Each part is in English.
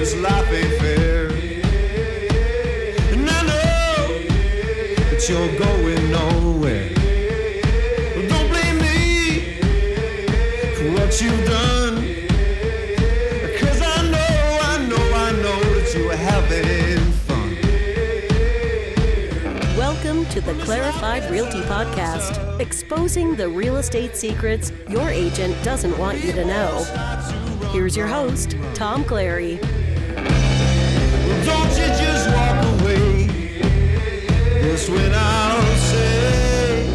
this life ain't fair. And I know that you're going nowhere. Well, don't blame me for what you've done, because I know that you are having fun. Welcome to the Clarified Realty Podcast, exposing the real estate secrets your agent doesn't want you to know. Here's your host, Tom Clary. Well, don't you just walk away. This when I'll say.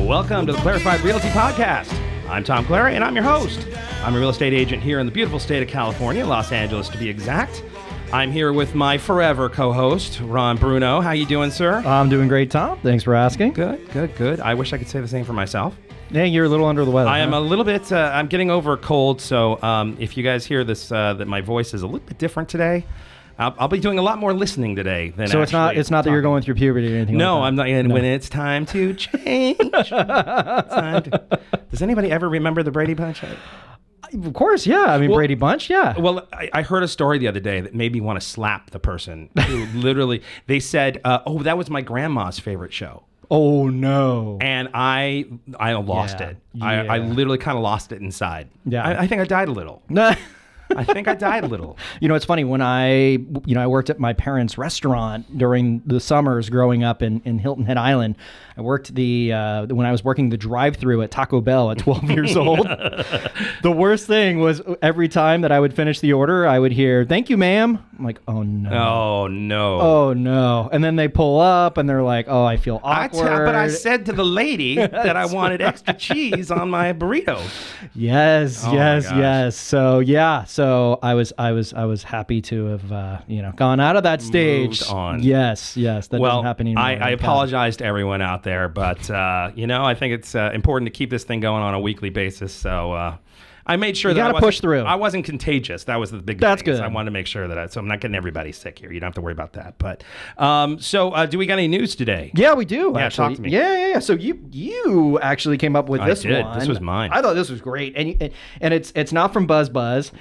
Welcome to the Clarified Realty Podcast. I'm Tom Clary, and I'm your host. I'm a real estate agent here in the beautiful state of California, Los Angeles to be exact. I'm here with my forever co-host, Ron Bruno. How you doing, sir? I'm doing great, Tom. Thanks for asking. Good. I wish I could say the same for myself. Hey, you're a little under the weather. I am a little bit, I'm getting over a cold, so if you guys hear this, that my voice is a little bit different today, I'll be doing a lot more listening today than so it's not that you're going through puberty or anything No, like that? I'm not. And when it's time to change. Does anybody ever remember the Brady Bunch? Of course, yeah. I mean, Brady Bunch, yeah. Well, I heard a story the other day that made me want to slap the person who literally, they said, oh, that was my grandma's favorite show. Oh, no. And I lost it. I literally kind of lost it inside. Yeah. I think I died a little. I think I died a little. You know, it's funny, when I worked at my parents' restaurant during the summers growing up in Hilton Head Island. I worked when I was working the drive-thru at Taco Bell at 12 years old. The worst thing was every time that I would finish the order, I would hear, "Thank you, ma'am." I'm like, oh no. Oh no. Oh no. And then they pull up and they're like, "Oh, I feel awkward." But I said to the lady that I wanted extra cheese on my burrito. Yes. So yeah. So I was happy to have gone out of that stage. Moved on. Yes. That doesn't happen anymore. I apologize to everyone out there, but I think it's important to keep this thing going on a weekly basis. So I made sure that I push through. I wasn't contagious. That was the big That's thing. good. I wanted to make sure that so I'm not getting everybody sick here. You don't have to worry about that. But do we got any news today? Yeah, we do. Yeah, actually. talk to me. Yeah. So you actually came up with this one. This was mine. I thought this was great, and it's not from BuzzBuzz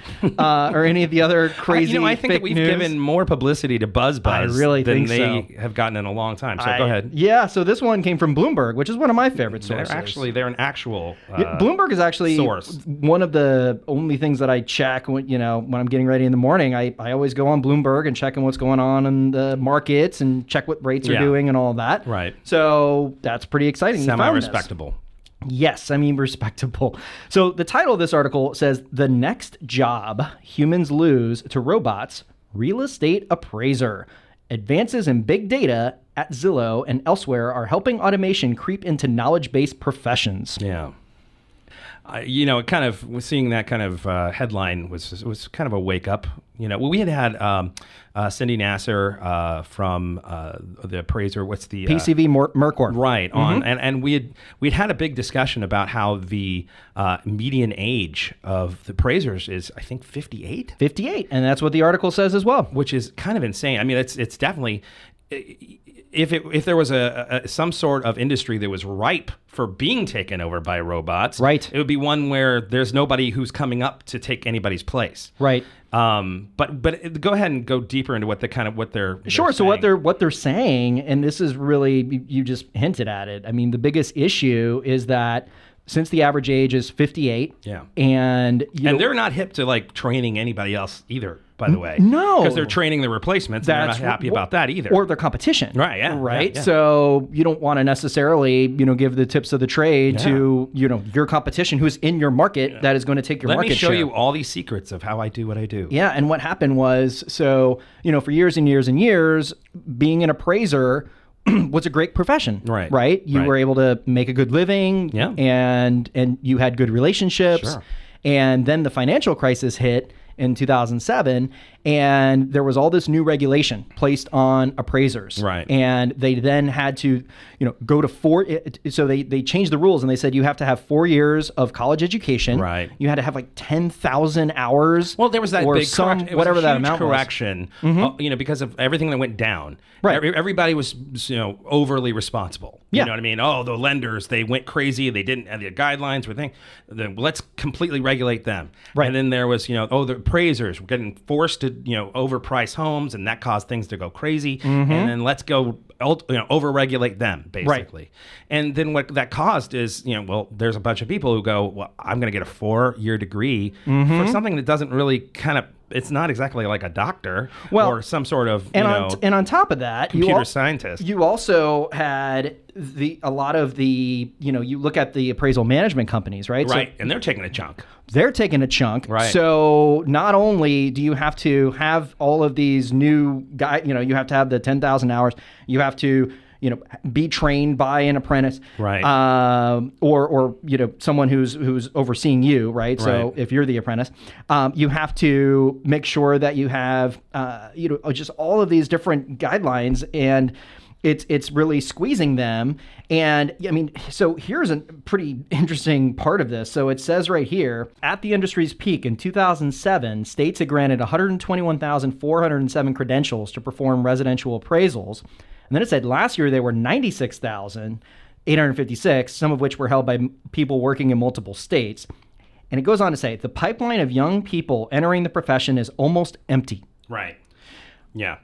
or any of the other crazy. I think that we've given more publicity to BuzzBuzz than they have gotten in a long time. So go ahead. Yeah. So this one came from Bloomberg, which is one of my favorite sources. They're an actual Bloomberg is actually source. One of the only things that I check when I'm getting ready in the morning. I always go on Bloomberg and check on what's going on in the markets and check what rates are doing and all of that. Right. So that's pretty exciting. Semi-respectable. Yes, I mean respectable. So the title of this article says, "The next job humans lose to robots, real estate appraiser. Advances in big data at Zillow and elsewhere are helping automation creep into knowledge-based professions." Yeah. Kind of seeing that kind of headline was kind of a wake up. We had Cindy Nasser from the appraiser. What's the PCV Mercor? Right on, and we'd had a big discussion about how the median age of the appraisers is, I think, 58. 58, and that's what the article says as well. Which is kind of insane. I mean, it's definitely. If there was some sort of industry that was ripe for being taken over by robots, right, it would be one where there's nobody who's coming up to take anybody's place, right. But go ahead and go deeper into what they're sure. So saying. what they're saying, and this is really, you just hinted at it. I mean, the biggest issue is that since the average age is 58, and they're not hip to like training anybody else either. By the way, no, because they're training the replacements. And they're not happy about that either, or their competition. Right? Yeah. Right. Yeah. So you don't want to necessarily, give the tips of the trade to your competition who's in your market that is going to take your market share. Let me show you all these secrets of how I do what I do. Yeah, and what happened was, so for years and years and years, being an appraiser was a great profession. Right. You were able to make a good living. And you had good relationships. Sure. And then the financial crisis hit in 2007, And there was all this new regulation placed on appraisers. Right. And they then had to, go to so they changed the rules and they said you have to have 4 years of college education. Right. You had to have like 10,000 hours. Well, there was that or big some, correction. whatever that that amount correction, because of everything that went down. Right. Everybody was, overly responsible. Yeah. You know what I mean? Oh, the lenders, they went crazy. They didn't, and the guidelines were let's completely regulate them. Right. And then there was, the appraisers were getting forced to, overprice homes, and that caused things to go crazy. And then let's go, over-regulate them, basically. Right. And then what that caused is, there's a bunch of people who go, well, I'm going to get a 4-year degree for something that doesn't really it's not exactly like a doctor or some sort of, and on top of that, computer scientist. You also had a lot of the, you look at the appraisal management companies, right? Right, So and they're taking a chunk. they're taking a chunk. Right. So not only do you have to have all of these new you have to have the 10,000 hours, you have to, be trained by an apprentice, Right. Or someone who's overseeing you, right? So Right. if you're the apprentice, you have to make sure that you have, just all of these different guidelines, and it's really squeezing them. And I mean, so here's a pretty interesting part of this. So it says right here, at the industry's peak in 2007, states had granted 121,407 credentials to perform residential appraisals. And then it said last year there were 96,856, some of which were held by people working in multiple states. And it goes on to say, the pipeline of young people entering the profession is almost empty. Right. Yeah.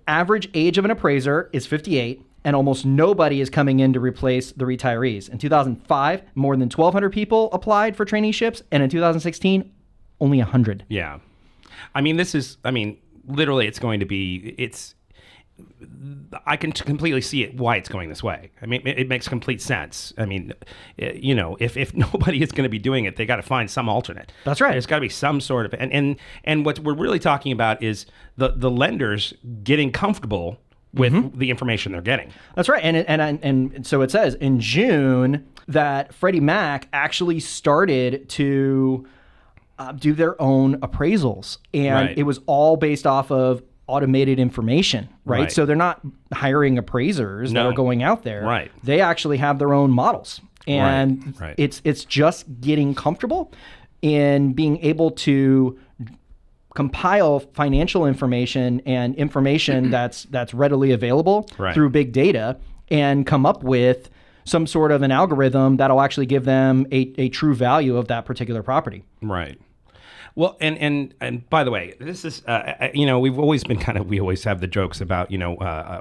Average age of an appraiser is 58, and almost nobody is coming in to replace the retirees. In 2005, more than 1,200 people applied for traineeships, and in 2016, only 100. Yeah. I mean, literally I can completely see why it's going this way. I mean, it makes complete sense. I mean, if nobody is going to be doing it, they got to find some alternate. That's right. There's got to be some sort of, and what we're really talking about is the lenders getting comfortable with the information they're getting. That's right. And so it says in June that Freddie Mac actually started to do their own appraisals, and Right. it was all based off of automated information, right? Right. So they're not hiring appraisers that No. are going out there. Right. They actually have their own models. And Right. it's just getting comfortable in being able to compile financial information and information that's readily available Right. through big data and come up with some sort of an algorithm that'll actually give them a true value of that particular property. Right. Well, and by the way, this is, we've always been we always have the jokes about,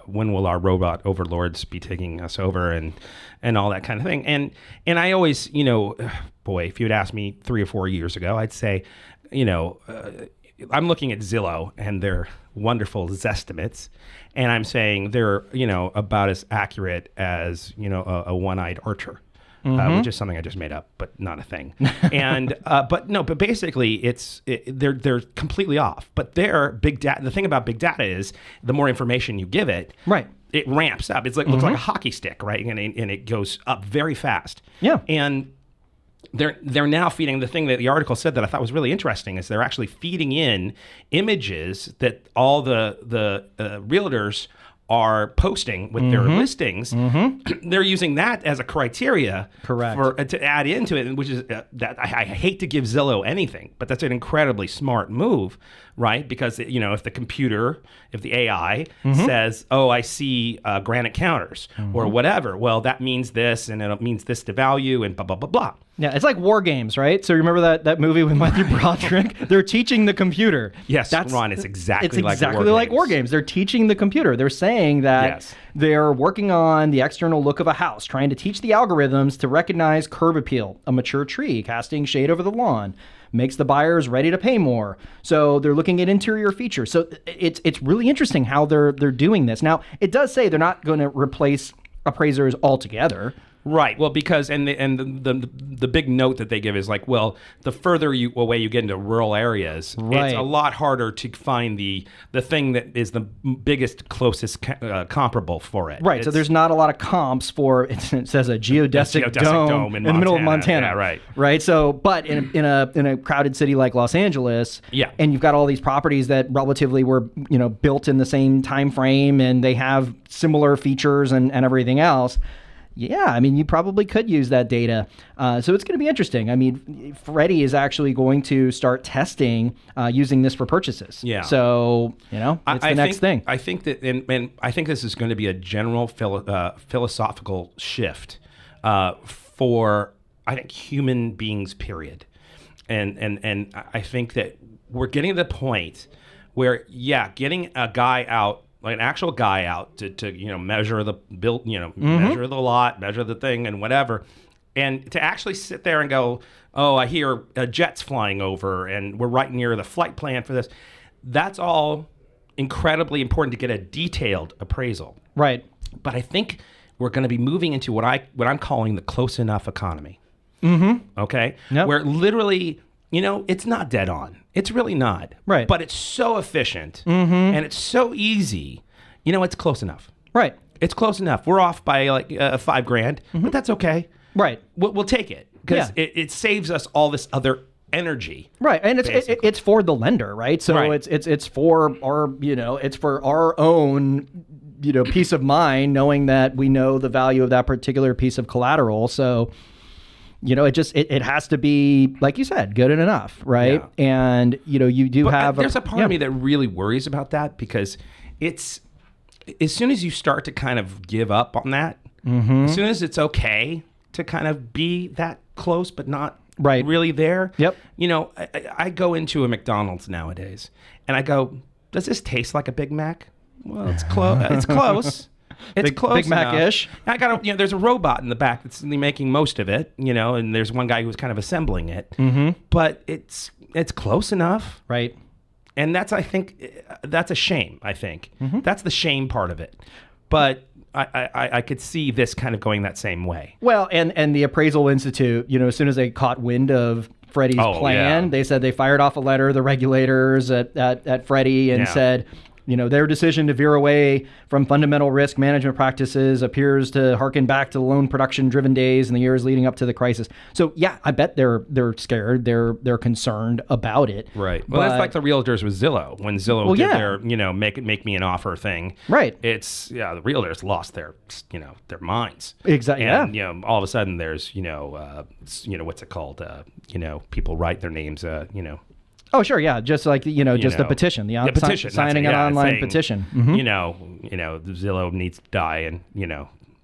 when will our robot overlords be taking us over and all that kind of thing. And I always, boy, if you'd asked me 3 or 4 years ago, I'd say, I'm looking at Zillow and their wonderful Zestimates, and I'm saying they're, about as accurate as, a one-eyed archer. Which is something I just made up, but not a thing. And but basically they're completely off. But their big data. The thing about big data is the more information you give it, Right. it ramps up. It's like looks like a hockey stick, right? And it goes up very fast. Yeah. And they're now feeding, the thing that the article said that I thought was really interesting is they're actually feeding in images that all the realtors are posting with their listings. They're using that as a criteria, Correct. to add into it, which is that I hate to give Zillow anything, but that's an incredibly smart move, right? Because if the AI says, "Oh, I see granite counters" or whatever, well, that means this, and it means this to value, and blah blah blah blah. Yeah, it's like War Games, right? So remember that movie with Matthew Broderick? They're teaching the computer. Yes, Ron, it's exactly like War Games. They're teaching the computer. They're saying that they're working on the external look of a house, trying to teach the algorithms to recognize curb appeal, a mature tree casting shade over the lawn, makes the buyers ready to pay more. So they're looking at interior features. So it's really interesting how they're doing this. Now, it does say they're not going to replace appraisers altogether. Right. Well, because the big note that they give is like, well, the further away you get into rural areas, Right. it's a lot harder to find the thing that is the biggest, closest comparable for it. Right. So there's not a lot of comps for it says a geodesic dome in the middle of Montana. Yeah, right. Right. So, but in a crowded city like Los Angeles, Yeah. and you've got all these properties that relatively were built in the same time frame, and they have similar features and everything else. Yeah, I mean, you probably could use that data. So it's going to be interesting. I mean, Freddie is actually going to start testing using this for purchases. Yeah. So, it's the next thing. I think that, and I think this is going to be a general philosophical shift for, I think, human beings, period. And I think that we're getting to the point where, getting a guy out, like an actual guy out to measure the build, measure the lot, measure the thing and whatever. And to actually sit there and go, oh, I hear jets flying over and we're right near the flight plan for this. That's all incredibly important to get a detailed appraisal. Right. But I think we're going to be moving into what I'm calling the close enough economy. Okay? Yep. Where literally, it's not dead on. It's really not. Right. But it's so efficient and it's so easy. It's close enough. Right. It's close enough. We're off by like $5,000, but that's okay. Right. We'll take it because it saves us all this other energy. Right. And it's for the lender, right? So Right. it's for our, it's for our own, peace of mind, knowing that we know the value of that particular piece of collateral. So, it has to be, like you said, good enough, right? Yeah. And, you do have... There's a part of me that really worries about that because it's, as soon as you start to kind of give up on that, as soon as it's okay to kind of be that close but not Right. really there. Yep. I go into a McDonald's nowadays and I go, does this taste like a Big Mac? Well, it's close. It's close. It's close Big Mac-ish. I got there's a robot in the back that's making most of it, and there's one guy who's kind of assembling it. But it's close enough. Right. And I think that's a shame, I think. That's the shame part of it. But I could see this kind of going that same way. Well, and the Appraisal Institute, as soon as they caught wind of Freddie's plan, they said they fired off a letter to the regulators at Freddie and said, their decision to veer away from fundamental risk management practices appears to harken back to the loan production-driven days in the years leading up to the crisis. So, I bet they're scared. They're concerned about it. Right. Well, that's like the realtors with Zillow. When Zillow did their, make me an offer thing. Right. It's, the realtors lost their minds. Exactly. And, all of a sudden there's, what's it called? People write their names, Oh, sure, yeah. Just like, just a petition. The petition. Signing an online petition. Zillow needs to die and,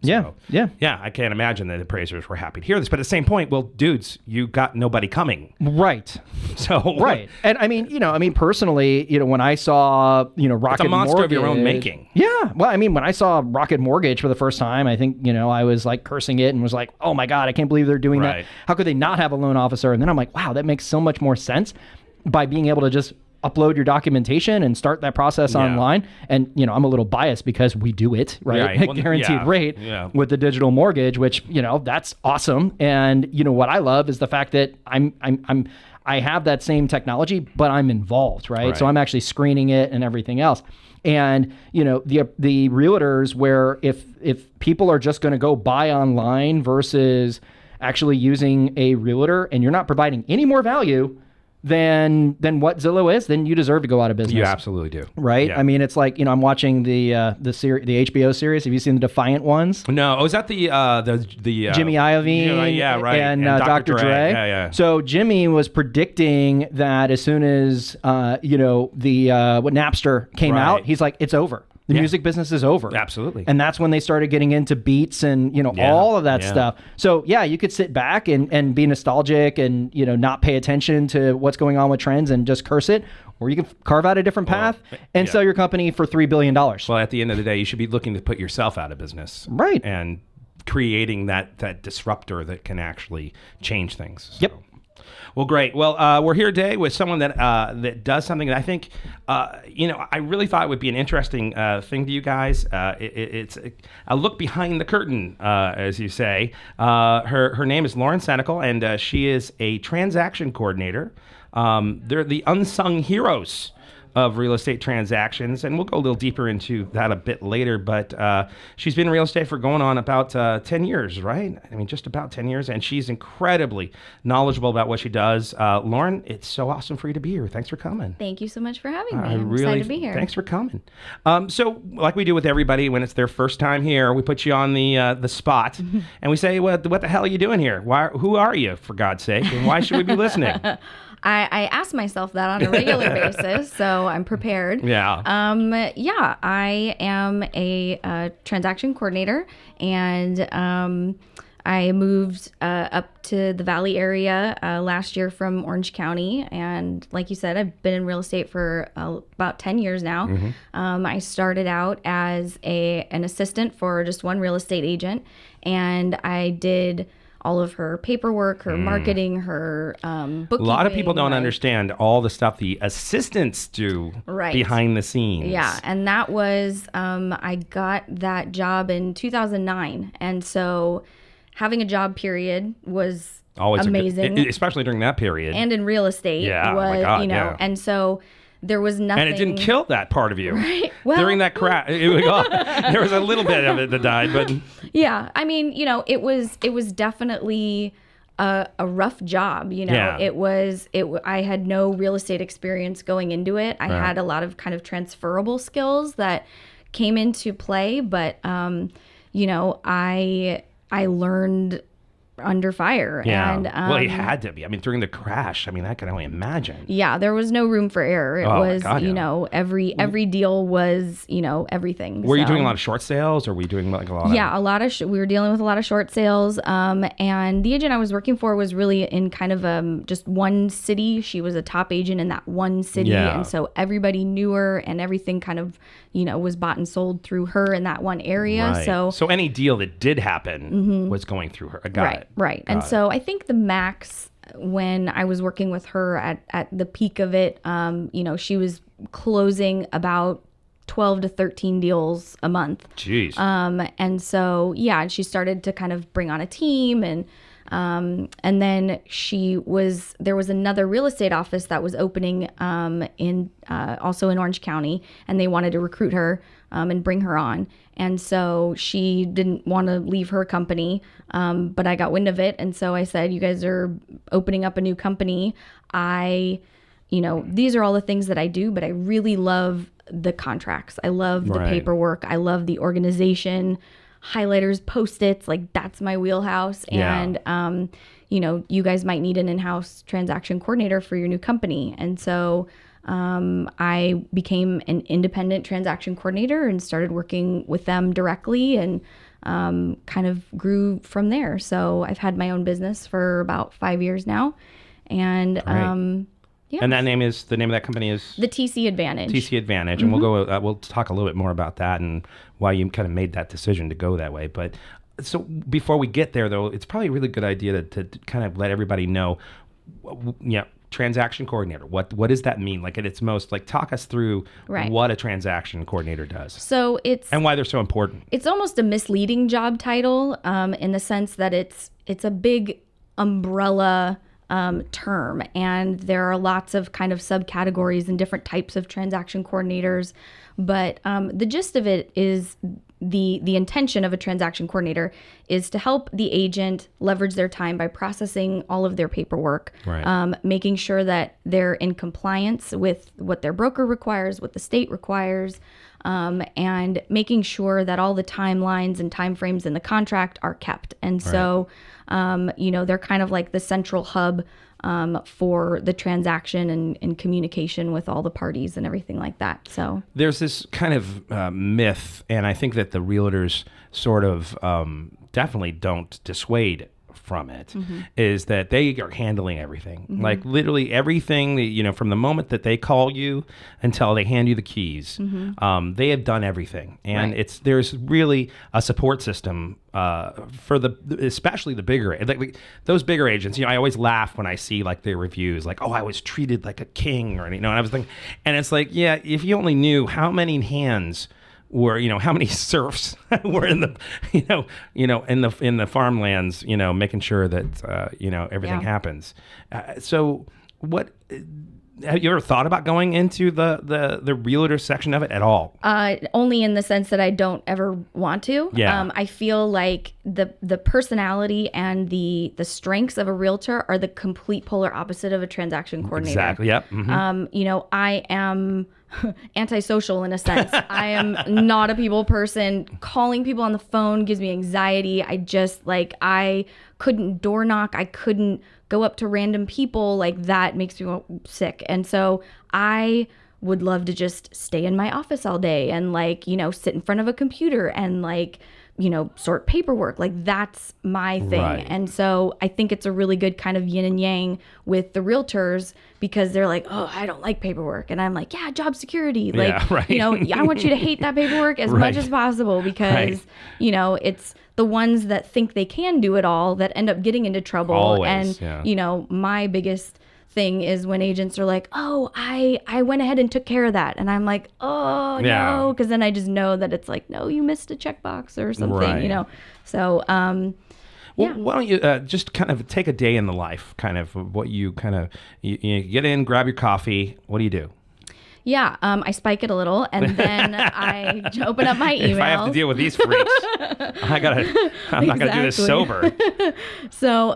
So, yeah, I can't imagine that appraisers were happy to hear this. But at the same point, well, dudes, you got nobody coming. Right. So right. And I mean, personally, when I saw, Rocket Mortgage. It's a monster of your own making. Yeah. Well, I mean, when I saw Rocket Mortgage for the first time, I think, I was like cursing it and was like, oh my God, I can't believe they're doing that. How could they not have a loan officer? And then I'm like, wow, that makes so much more sense by being able to just upload your documentation and start that process online. And, I'm a little biased because we do it, right? Well, Guaranteed rate with the digital mortgage, which, that's awesome. And, what I love is the fact that I have that same technology, but I'm involved, right? So I'm actually screening it and everything else. And, the realtors where if people are just going to go buy online versus actually using a realtor and you're not providing any more value than what Zillow is, then you deserve to go out of business. You absolutely do. Right? Yeah. I mean, it's like, I'm watching the HBO series. Have you seen the Defiant Ones? No. Oh, is that the Jimmy Iovine right. and Dr. Dre? Yeah. So Jimmy was predicting that as soon as what Napster came out, he's like, it's over. The music business is over. Absolutely. And that's when they started getting into beats and, all of that stuff. So, you could sit back and be nostalgic and, not pay attention to what's going on with trends and just curse it. Or you can carve out a different path and sell your company for $3 billion. Well, at the end of the day, you should be looking to put yourself out of business. Right. And creating that disruptor that can actually change things. Yep. Well, great. Well, we're here today with someone that does something that I think, I really thought would be an interesting thing to you guys. It's a look behind the curtain, as you say. Her name is Lauren Senecal, and she is a transaction coordinator. They're the unsung heroes of real estate transactions, and we'll go a little deeper into that a bit later, but she's been in real estate for going on about 10 years, right? I mean, just about 10 years, and she's incredibly knowledgeable about what she does. Lauren, it's so awesome for you to be here. Thanks for coming. Thank you so much for having me. I'm excited to be here. Thanks for coming. So, like we do with everybody when it's their first time here, we put you on the spot, and we say, what the hell are you doing here? Who are you, for God's sake, and why should we be listening? I ask myself that on a regular basis, so I'm prepared. Yeah. I am a transaction coordinator, and I moved up to the Valley area last year from Orange County, and like you said, I've been in real estate for about 10 years now. Mm-hmm. I started out as an assistant for just one real estate agent, and I did all of her paperwork, her marketing, her bookkeeping. A lot of people don't understand all the stuff the assistants do behind the scenes. Yeah, and that was, I got that job in 2009. And so having a job period was always amazing. Especially during that period. And in real estate was, and so there was nothing. And it didn't kill that part of you. Right. Well, during that crash, there was a little bit of it that died, but yeah, I mean, it was definitely a rough job. I had no real estate experience going into it. I had a lot of kind of transferable skills that came into play, but I learned under fire. Yeah. And, well, he had to be. I mean, during the crash, I can only imagine. Yeah, there was no room for error. It was, every deal was, everything. Were you doing a lot of short sales, or were you doing like a lot of... Yeah, we were dealing with a lot of short sales. And the agent I was working for was really in kind of just one city. She was a top agent in that one city. Yeah. And so everybody knew her, and everything kind of, was bought and sold through her in that one area. Right. So any deal that did happen was going through her. I got it. Right. And so I think the max when I was working with her at the peak of it, she was closing about 12 to 13 deals a month. Jeez. And so, she started to kind of bring on a team, and then there was another real estate office that was opening also in Orange County, and they wanted to recruit her and bring her on. And so she didn't want to leave her company, but I got wind of it. And so I said, you guys are opening up a new company. These are all the things that I do, but I really love the contracts. I love the paperwork. I love the organization, highlighters, Post-its, like that's my wheelhouse. Yeah. And, you guys might need an in-house transaction coordinator for your new company. And so I became an independent transaction coordinator and started working with them directly, and kind of grew from there. So I've had my own business for about 5 years now. And yeah. And the name of that company is? The TC Advantage. TC Advantage. Mm-hmm. And we'll talk a little bit more about that and why you kind of made that decision to go that way. But so before we get there, though, it's probably a really good idea to kind of let everybody know, transaction coordinator. What does that mean? Like at its most, like talk us through what a transaction coordinator does. So and why they're so important. It's almost a misleading job title, in the sense that it's a big umbrella term, and there are lots of kind of subcategories and different types of transaction coordinators. But the gist of it is the intention of a transaction coordinator is to help the agent leverage their time by processing all of their paperwork, making sure that they're in compliance with what their broker requires, what the state requires, and making sure that all the timelines and timeframes in the contract are kept. And so, they're kind of like the central hub for the transaction and communication with all the parties and everything like that. So there's this kind of myth, and I think that the realtors sort of definitely don't dissuade from it is that they are handling everything. Like literally everything that, from the moment that they call you until they hand you the keys, they have done everything. And there's really a support system for especially the bigger, like those bigger agents. I always laugh when I see like their reviews, like, oh, I was treated like a king, or, and I was thinking, and it's like, yeah, if you only knew how many hands were, how many serfs were in the, in the farmlands, making sure that, everything happens. So what, have you ever thought about going into the realtor section of it at all? Only in the sense that I don't ever want to. Yeah. I feel like the personality and the strengths of a realtor are the complete polar opposite of a transaction coordinator. Exactly. Yep. Mm-hmm. I am antisocial in a sense. I am not a people person. Calling people on the phone gives me anxiety. I couldn't door knock. I couldn't go up to random people. Like, that makes me sick. And so I would love to just stay in my office all day and sit in front of a computer and sort paperwork. Like, that's my thing. Right. And so I think it's a really good kind of yin and yang with the realtors, because they're like, oh, I don't like paperwork. And I'm like, yeah, job security. Like, I want you to hate that paperwork as much as possible, because, it's the ones that think they can do it all that end up getting into trouble. Always, and, my biggest thing is when agents are like, oh, I went ahead and took care of that. And I'm like, oh, no. Because then I just know that it's like, no, you missed a checkbox or something, So, well, why don't you just kind of take a day in the life, kind of what you kind of, you get in, grab your coffee. What do you do? Yeah, I spike it a little, and then I open up my emails. If I have to deal with these freaks, I'm not gonna do this sober. So,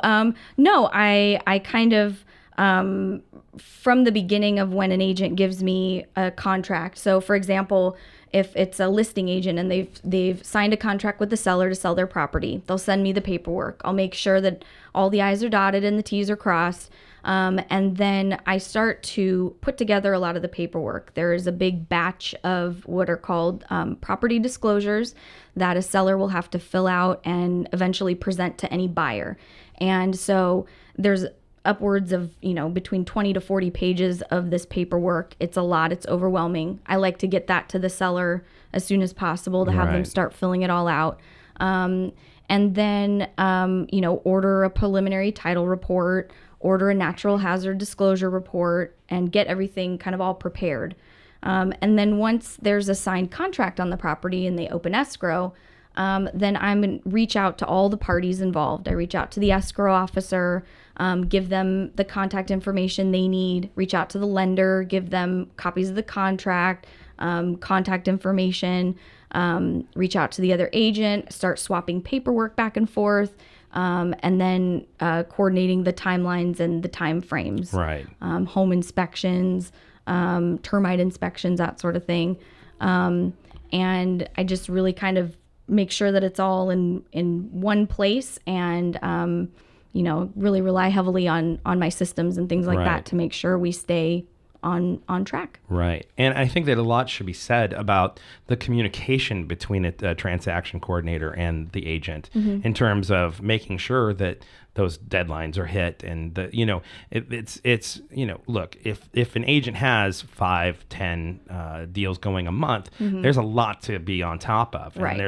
no, I kind of, from the beginning of when an agent gives me a contract. So, for example, if it's a listing agent and they've signed a contract with the seller to sell their property, they'll send me the paperwork. I'll make sure that all the I's are dotted and the T's are crossed. And then I start to put together a lot of the paperwork. There is a big batch of what are called property disclosures that a seller will have to fill out and eventually present to any buyer. And so there's upwards of, between 20 to 40 pages of this paperwork. It's a lot. It's overwhelming. I like to get that to the seller as soon as possible to have them start filling it all out. And then, order a preliminary title report, order a natural hazard disclosure report, and get everything kind of all prepared. And then once there's a signed contract on the property and they open escrow, then I'm reach out to all the parties involved. I reach out to the escrow officer, give them the contact information they need, reach out to the lender, give them copies of the contract, contact information, reach out to the other agent, start swapping paperwork back and forth, and then coordinating the timelines and the time frames. Right. Home inspections, termite inspections, that sort of thing. And I just really kind of make sure that it's all in one place, and really rely heavily on my systems and things like that to make sure we stay on track. Right. And I think that a lot should be said about the communication between a transaction coordinator and the agent in terms of making sure that those deadlines are hit. And it's look, if an agent has 5-10 deals going a month, there's a lot to be on top of. And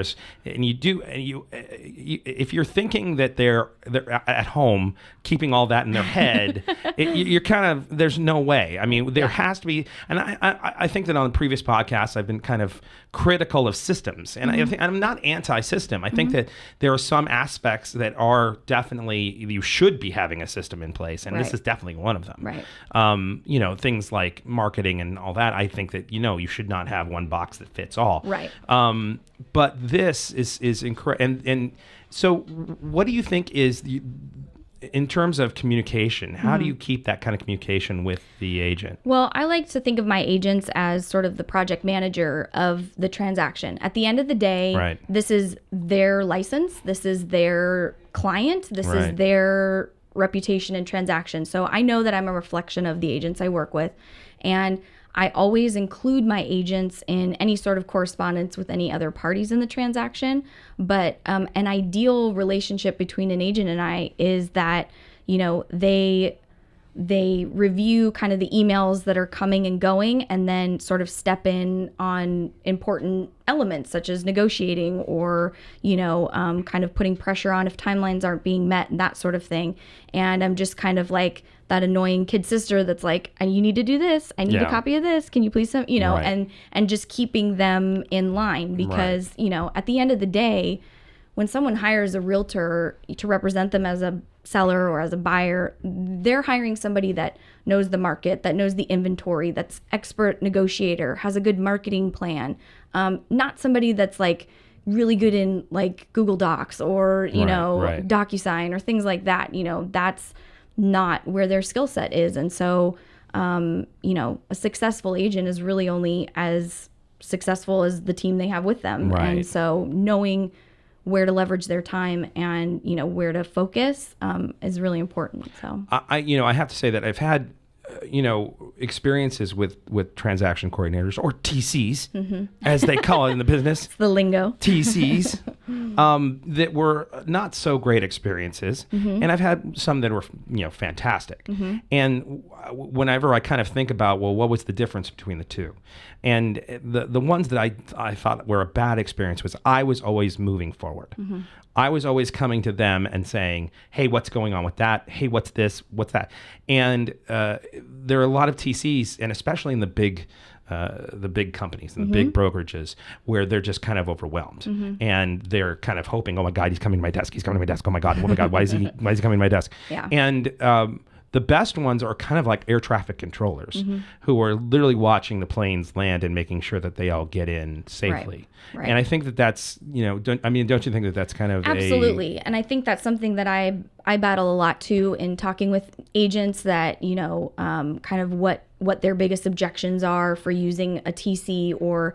if you're thinking that they're at home keeping all that in their head, you're kind of, there's no way. I mean, there has to be, and I think that on the previous podcasts I've been kind of critical of systems, and I'm not anti-system. I think that there are some aspects that are definitely, you should be having a system in place, and this is definitely one of them. Right. Things like marketing and all that. I think that you should not have one box that fits all. Right. But this is incredible. And so, what do you think is in terms of communication, how do you keep that kind of communication with the agent? Well, I like to think of my agents as sort of the project manager of the transaction. At the end of the day, this is their license. This is their client. This is their reputation and transaction. So I know that I'm a reflection of the agents I work with. And I always include my agents in any sort of correspondence with any other parties in the transaction. But an ideal relationship between an agent and I is that, they review kind of the emails that are coming and going, and then sort of step in on important elements such as negotiating or, kind of putting pressure on if timelines aren't being met and that sort of thing. And I'm just kind of like that annoying kid sister that's like, and you need to do this. I need a copy of this. Can you please, Right. and just keeping them in line because, at the end of the day, when someone hires a realtor to represent them as a seller or as a buyer, they're hiring somebody that knows the market, that knows the inventory, that's expert negotiator, has a good marketing plan, not somebody that's like really good in like Google Docs or, Right. DocuSign or things like that. That's not where their skill set is. And so, a successful agent is really only as successful as the team they have with them. Right. And so knowing where to leverage their time and where to focus is really important. So I have to say that I've had experiences with transaction coordinators, or TCs as they call it in the business. the lingo. TCs that were not so great experiences, and I've had some that were fantastic. And whenever I kind of think about, well, what was the difference between the two, and the ones that I thought were a bad experience was I was always moving forward. I was always coming to them and saying, hey, what's going on with that? Hey, what's this? What's that? And there are a lot of TCs, and especially in the big companies and the big brokerages, where they're just kind of overwhelmed, and they're kind of hoping, oh my God, he's coming to my desk. He's coming to my desk. Oh my God, why is he coming to my desk? Yeah. And the best ones are kind of like air traffic controllers who are literally watching the planes land and making sure that they all get in safely. Right. And I think that that's, don't you think that that's kind of Absolutely. And I think that's something that I battle a lot too in talking with agents, that, kind of what their biggest objections are for using a TC, or,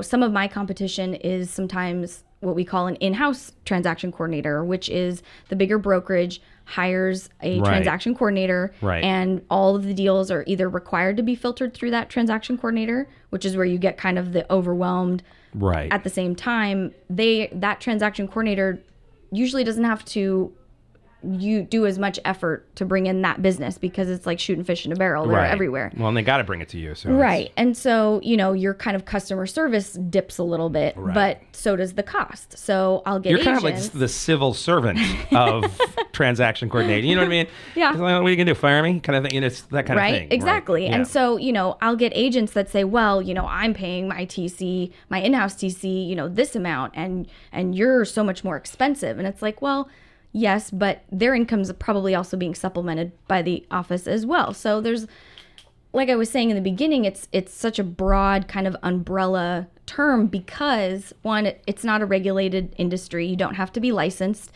some of my competition is sometimes what we call an in-house transaction coordinator, which is the bigger brokerage hires a transaction coordinator, and all of the deals are either required to be filtered through that transaction coordinator, which is where you get kind of the overwhelmed. Right. At the same time, that transaction coordinator usually doesn't have to do as much effort to bring in that business, because it's like shooting fish in a barrel. They're everywhere. Well, and they got to bring it to you. So right. And so, your kind of customer service dips a little bit, but so does the cost. So I'll get You're agents. kind of like the civil servant of transaction coordinating. You know what I mean? Yeah. Like, what are you going to do? Fire me? Kind of thing. It's that kind of thing. Exactly. Right. And so, I'll get agents that say, well, I'm paying my TC, my in-house TC, this amount, and you're so much more expensive. And it's like, well, yes, but their income's probably also being supplemented by the office as well. So there's, like I was saying in the beginning, it's such a broad kind of umbrella term because, one, it's not a regulated industry. You don't have to be licensed.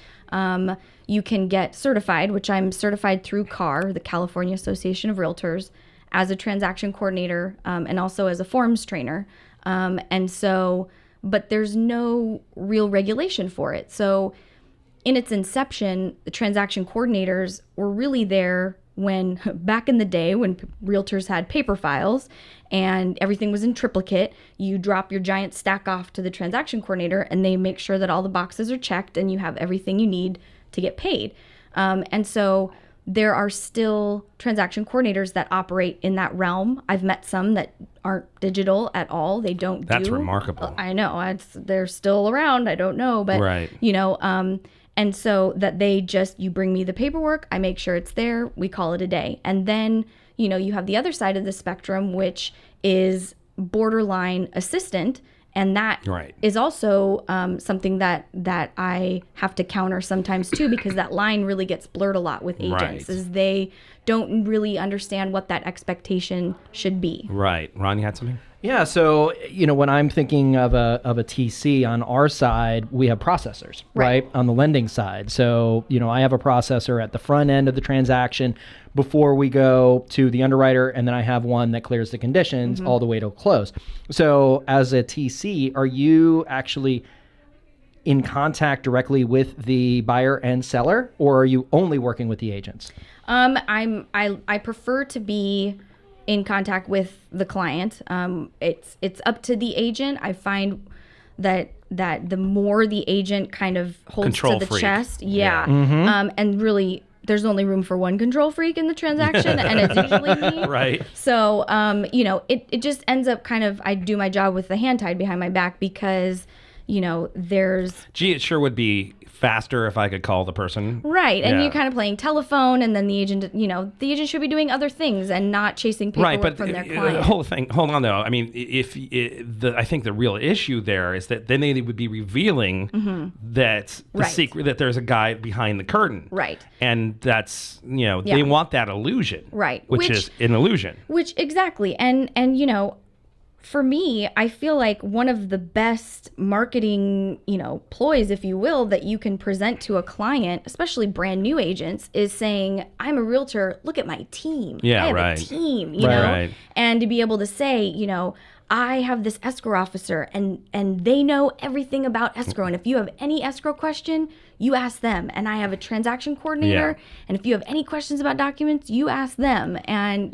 You can get certified, which I'm certified through CAR, the California Association of Realtors, as a transaction coordinator, and also as a forms trainer. And so, but there's no real regulation for it. So in its inception, the transaction coordinators were really there when, back in the day, when realtors had paper files and everything was in triplicate. You drop your giant stack off to the transaction coordinator, and they make sure that all the boxes are checked and you have everything you need to get paid. And so there are still transaction coordinators that operate in that realm. I've met some that aren't digital at all. They don't. That's remarkable. I know. They're still around. I don't know, but right. And so that you bring me the paperwork, I make sure it's there, we call it a day. And then, you have the other side of the spectrum, which is borderline assistant. And that is also something that I have to counter sometimes too, because that line really gets blurred a lot with agents, is they don't really understand what that expectation should be. Right. Ron, you had something? Yeah, so when I'm thinking of a TC on our side, we have processors, right? On the lending side. So, I have a processor at the front end of the transaction before we go to the underwriter, and then I have one that clears the conditions all the way to close. So as a TC, are you actually in contact directly with the buyer and seller, or are you only working with the agents? I prefer to be in contact with the client. It's up to the agent. I find that the more the agent kind of holds Control to the freak. chest, and really there's only room for one control freak in the transaction, and it's usually me. Right. So, it just ends up kind of, I do my job with the hand tied behind my back because, there's... Gee, it sure would be faster if I could call the person. Right. And Yeah. you're kind of playing telephone, and then the agent should be doing other things and not chasing paperwork from their client. Hold on though. I mean, I think the real issue there is that then they would be revealing that the Right. secret, that there's a guy behind the curtain. Right. And that's, they want that illusion. Right. Which is an illusion. Which, exactly. And for me, I feel like one of the best marketing, ploys, if you will, that you can present to a client, especially brand new agents, is saying, I'm a realtor, look at my team. Yeah, I have right. a team, Right. And to be able to say, I have this escrow officer and they know everything about escrow. And if you have any escrow question, you ask them. And I have a transaction coordinator. Yeah. And if you have any questions about documents, you ask them. And,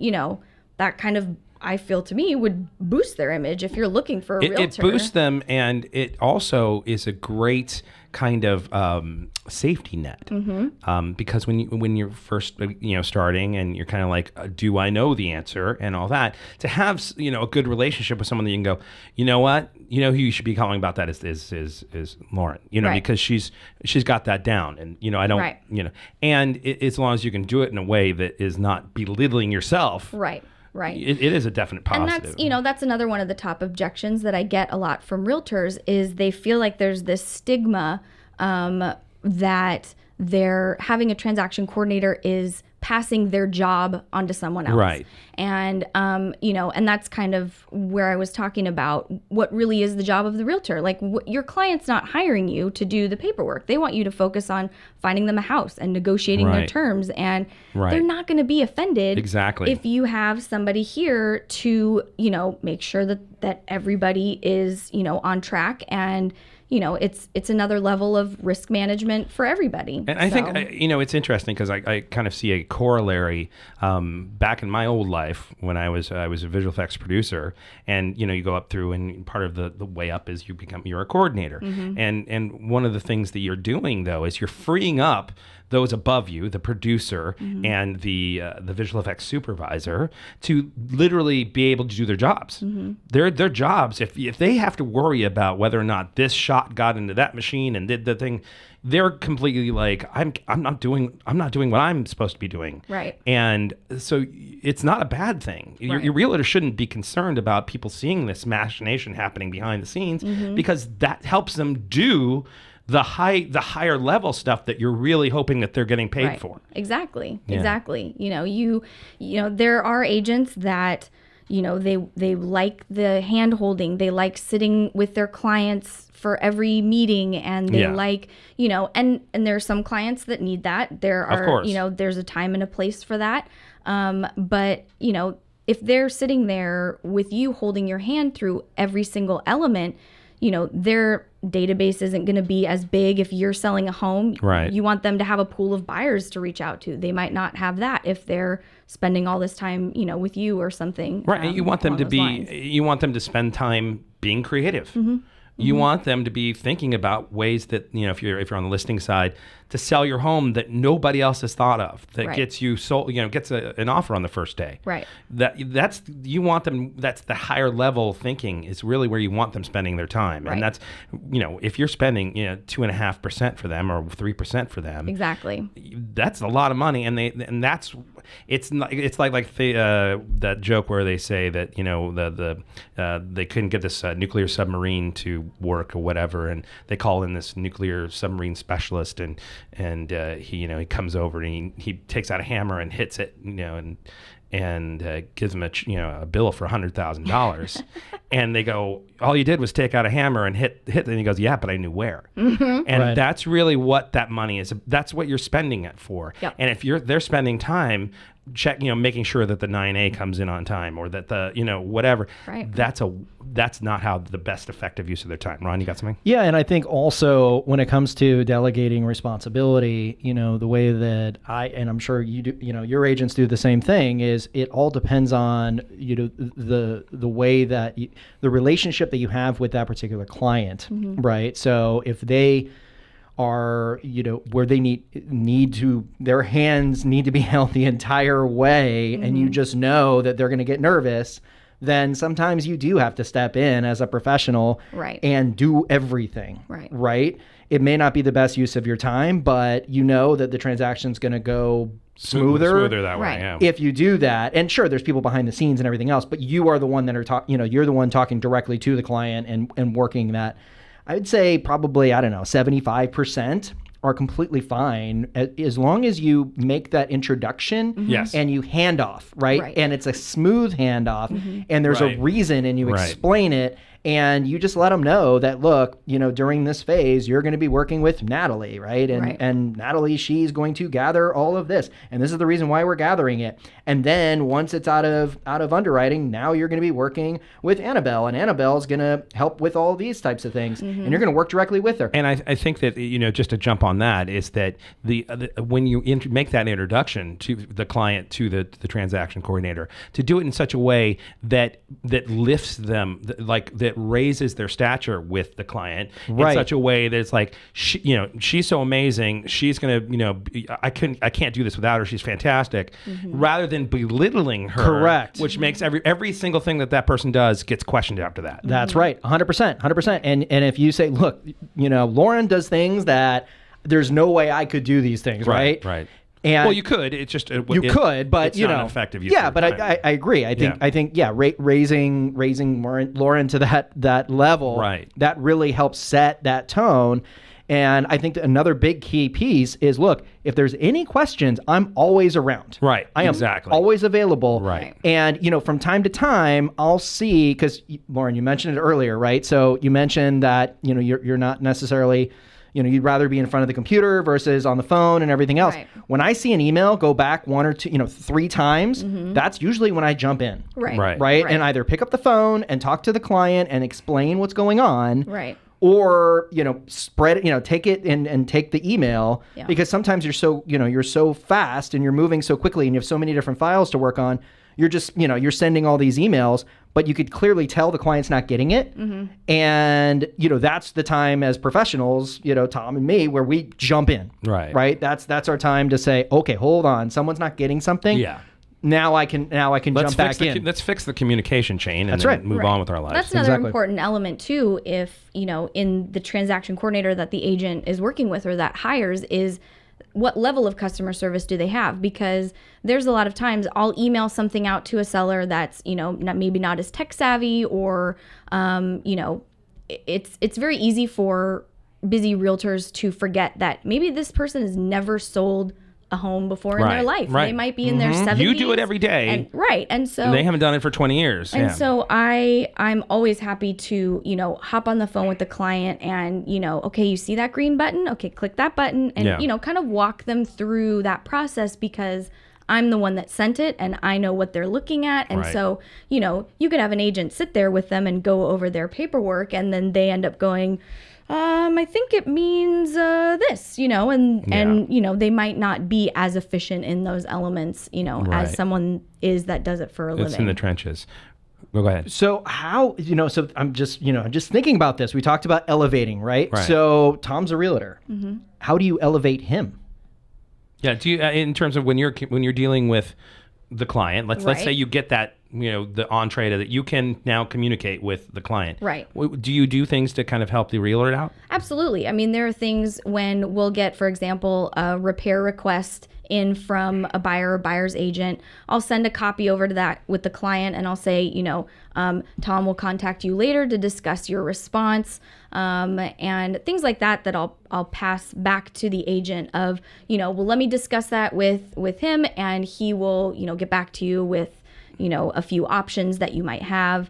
that kind of, I feel to me, would boost their image if you're looking for a realtor. It boosts them, and it also is a great kind of safety net. Because when you're first starting and you're kind of like, do I know the answer and all that, to have a good relationship with someone that you can go, you know what, who you should be calling about that is Lauren, Right. because she's got that down, and I don't, Right. and as long as you can do it in a way that is not belittling yourself, Right. Right. It is a definite positive. And that's another one of the top objections that I get a lot from realtors is they feel like there's this stigma that they're having a transaction coordinator is passing their job onto someone else. Right. And, and that's kind of where I was talking about what really is the job of the realtor. Like your client's not hiring you to do the paperwork. They want you to focus on finding them a house and negotiating their Right. terms. And Right. they're not going to be offended Exactly. if you have somebody here to, make sure that everybody is, on track, and, it's another level of risk management for everybody. And I think, it's interesting because I kind of see a corollary back in my old life when I was a visual effects producer, and, you go up through, and part of the way up is you're a coordinator. Mm-hmm. And one of the things that you're doing, though, is you're freeing up those above you, the producer Mm-hmm. and the visual effects supervisor, to literally be able to do their jobs. Mm-hmm. Their jobs, if they have to worry about whether or not this shot got into that machine and did the thing, they're completely like, I'm not doing what I'm supposed to be doing. Right. And so it's not a bad thing. Right. Your realtor shouldn't be concerned about people seeing this machination happening behind the scenes, Mm-hmm. because that helps them do the higher level stuff that you're really hoping that they're getting paid Right. for. Exactly. Yeah. Exactly. There are agents that, they like the hand holding. They like sitting with their clients for every meeting, and they Yeah. like, and there are some clients that need that. There are, course. there's a time and a place for that. But, if they're sitting there with you holding your hand through every single element, their database isn't going to be as big if you're selling a home. Right. You want them to have a pool of buyers to reach out to. They might not have that if they're spending all this time, with you or something. Right. And you want them along to those be, lines. you want them to spend time being creative. Mm-hmm. You want them to be thinking about ways that, if you're on the listing side, to sell your home that nobody else has thought of, that Right. gets you sold, gets an offer on the first day. Right. That's you want them. That's the higher level thinking is really where you want them spending their time. Right. And that's, if you're spending 2.5% for them or 3% for them, Exactly. that's a lot of money, and it's like that joke where they say that they couldn't get this nuclear submarine to work or whatever, and they call in this nuclear submarine specialist, and he comes over and he takes out a hammer and hits it, and gives him a bill for $100,000, and they go, all you did was take out a hammer and hit, and he goes, yeah, but I knew where. And Right. that's really what that money is. That's what you're spending it for. Yep. And if they're spending time making sure that the 9A comes in on time, or that the, whatever. Right. That's not how the best effective use of their time. Ron, you got something? Yeah, and I think also when it comes to delegating responsibility, the way that and I'm sure you do, your agents do the same thing, is it all depends on, the way that the relationship that you have with that particular client, right? So if they are, where they need to, their hands need to be held the entire way, and you just know that they're going to get nervous, then sometimes you do have to step in as a professional, right, and do everything. Right. It may not be the best use of your time, but that the transaction's going to go smoother that way. Yeah. If you do that. And sure, there's people behind the scenes and everything else, but you are the one that are you're the one talking directly to the client and working that. I would say probably, 75% are completely fine as long as you make that introduction Yes. and you hand off, right? And it's a smooth handoff, and there's Right. a reason, and you Right. explain it, and you just let them know that, look, during this phase, you're going to be working with Natalie, right? And Natalie, she's going to gather all of this, and this is the reason why we're gathering it. And then once it's out of underwriting, now you're going to be working with Annabelle, and Annabelle's going to help with all these types of things, and you're going to work directly with her. And I think that, just to jump on that, is that when you make that introduction to the client, to the transaction coordinator, to do it in such a way that lifts them, that raises their stature with the client in such a way that it's like, she's so amazing, she's gonna, I can't do this without her, she's fantastic, rather than belittling her. Correct. Which makes every single thing that person does gets questioned after that. That's right. 100%. And if you say, look, Lauren does things that there's no way I could do these things, right? Right. And you could. It's just you could, but it's not an effective use. Yeah, of but time. I agree. I think raising Lauren to that level, right, that really helps set that tone. And I think that another big key piece is, look, if there's any questions, I'm always around. Right. I am always available. Right. And from time to time, I'll see, because Lauren, you mentioned it earlier, right? So you mentioned that you're not necessarily, you'd rather be in front of the computer versus on the phone and everything else. Right. When I see an email go back 1 or 2, 3 times, that's usually when I jump in. Right. And either pick up the phone and talk to the client and explain what's going on. Right. Or, spread it, take it and take the email, because sometimes you're so fast and you're moving so quickly and you have so many different files to work on. You're just, you're sending all these emails, but you could clearly tell the client's not getting it. And, that's the time as professionals, Tom and me, where we jump in. Right. That's our time to say, okay, hold on. Someone's not getting something. Yeah. Now I can jump back in. Let's fix the communication chain and That's then right. move on with our lives. That's another important element too. If, in the transaction coordinator that the agent is working with or that hires, is what level of customer service do they have? Because there's a lot of times I'll email something out to a seller that's, maybe not as tech savvy, or, it's very easy for busy realtors to forget that maybe this person has never sold a home before in their life. They might be in their 70s. You do it every day. And so they haven't done it for 20 years. And so I'm always happy to, hop on the phone with the client and, okay, you see that green button? Okay, click that button and, kind of walk them through that process, because I'm the one that sent it and I know what they're looking at. And so, you could have an agent sit there with them and go over their paperwork, and then they end up going, I think it means this, and they might not be as efficient in those elements, as someone is that does it for a living. It's in the trenches. Go ahead. So how, so I'm just thinking about this. We talked about elevating, right? So Tom's a realtor. How do you elevate him? Yeah. Do you, in terms of when you're dealing with the client, let's say you get that, the entree that you can now communicate with the client. Right. Do you do things to kind of help the realtor out? Absolutely. I mean, there are things when we'll get, for example, a repair request in from a buyer or buyer's agent. I'll send a copy over to that with the client, and I'll say, Tom will contact you later to discuss your response, and things like that I'll pass back to the agent of, well, let me discuss that with him, and he will, get back to you with, a few options that you might have,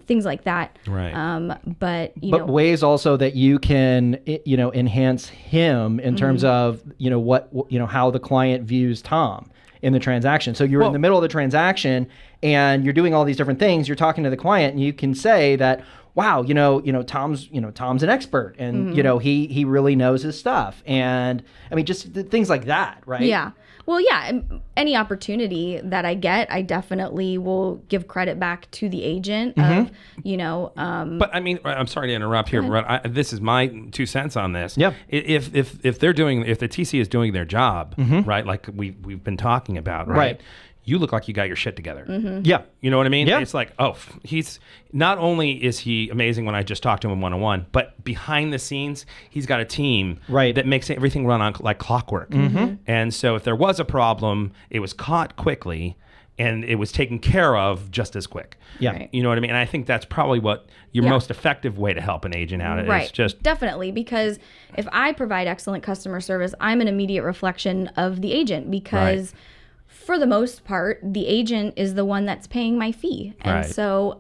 things like that. Right. But ways also that you can, enhance him in terms of, what, how the client views Tom. in the transaction. So you're in the middle of the transaction and you're doing all these different things. You're talking to the client, and you can say that, wow, Tom's an expert, and he really knows his stuff. And I mean, just things like that, right? Yeah. Well, yeah, any opportunity that I get, I definitely will give credit back to the agent of, But I mean, I'm sorry to interrupt here, but this is my 2 cents on this. Yeah. If the TC is doing their job, right, like we've been talking about, right? You look like you got your shit together. Yeah. You know what I mean? Yeah. It's like, he's not only is he amazing when I just talked to him one-on-one, but behind the scenes, he's got a team that makes everything run on like clockwork. And so if there was a problem, it was caught quickly and it was taken care of just as quick. Yeah. Right. You know what I mean? And I think that's probably what your most effective way to help an agent out Right. is just Definitely, because if I provide excellent customer service, I'm an immediate reflection of the agent, because for the most part, the agent is the one that's paying my fee. And so,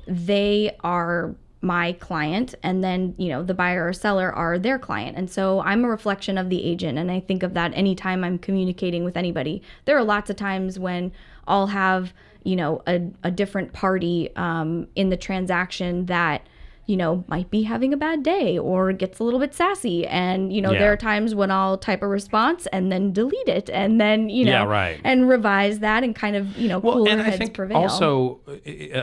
they are my client, and then, the buyer or seller are their client. And so I'm a reflection of the agent. And I think of that anytime I'm communicating with anybody. There are lots of times when I'll have, a different party in the transaction that, might be having a bad day or gets a little bit sassy. And, there are times when I'll type a response and then delete it and then, and revise that and kind of, cooler heads prevail. Also,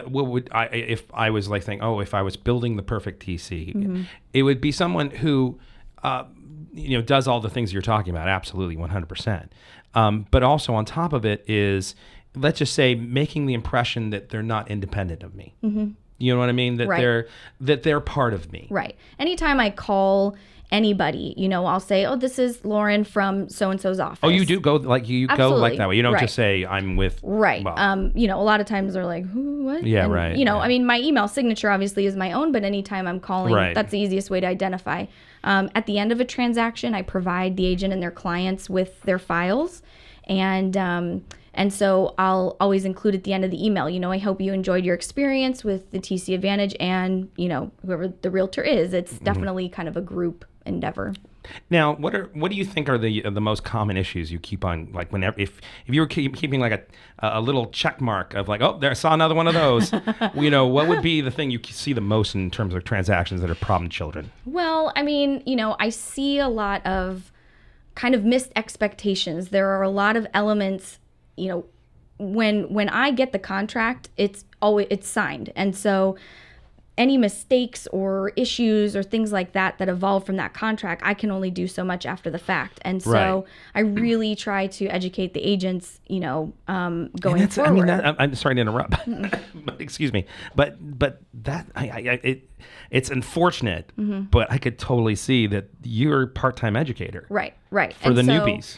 what would if I was like thinking, if I was building the perfect TC, it would be someone who, does all the things you're talking about. Absolutely, 100%. But also on top of it is, let's just say, making the impression that they're not independent of me. You know what I mean? That they're part of me. Right. Anytime I call anybody, I'll say, this is Lauren from so-and-so's office. Oh, you do go like go like that way. You don't just say I'm with. Right. Well, a lot of times they're like, who, what? Yeah, and, right. I mean, my email signature obviously is my own, but anytime I'm calling, that's the easiest way to identify. At the end of a transaction, I provide the agent and their clients with their files. And so I'll always include at the end of the email, I hope you enjoyed your experience with the TC Advantage and, whoever the realtor is. It's definitely kind of a group endeavor. Now, what do you think are the most common issues you keep on, like whenever if you were keeping like a little check mark of like, I saw another one of those, what would be the thing you see the most in terms of transactions that are problem children? Well, I mean, I see a lot of kind of missed expectations. There are a lot of elements. When I get the contract, it's signed. And so any mistakes or issues or things like that evolve from that contract, I can only do so much after the fact. And so I really try to educate the agents, going forward. I mean, I'm sorry to interrupt, but excuse me. But that it's unfortunate, but I could totally see that you're a part-time educator. Right. For the newbies.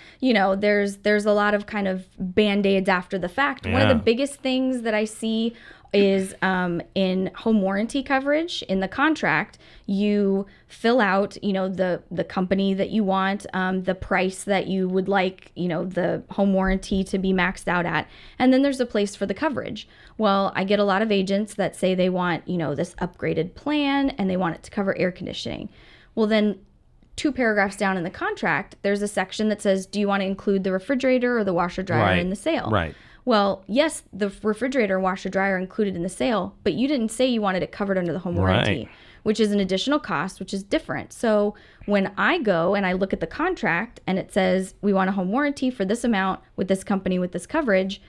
There's a lot of kind of Band-Aids after the fact. One of the biggest things that I see is in home warranty coverage in the contract, you fill out, the company that you want, the price that you would like, the home warranty to be maxed out at, and then there's a place for the coverage. Well, I get a lot of agents that say they want, this upgraded plan and they want it to cover air conditioning. Well, then 2 paragraphs down in the contract, there's a section that says, do you want to include the refrigerator or the washer dryer in the sale? Right. Well, yes, the refrigerator and washer dryer are included in the sale, but you didn't say you wanted it covered under the home warranty, which is an additional cost, which is different. So when I go and I look at the contract and it says we want a home warranty for this amount with this company with this coverage,